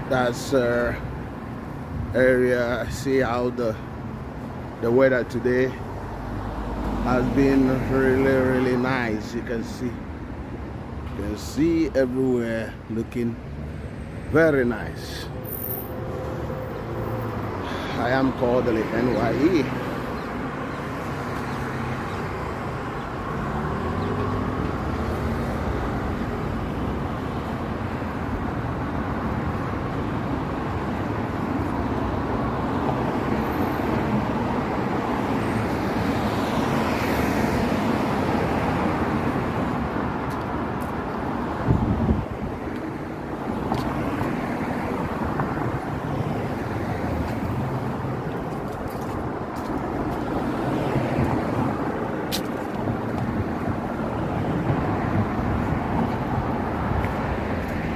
That's area. See how the weather today has been really nice. You can see everywhere looking very nice. I am Kodili-nye.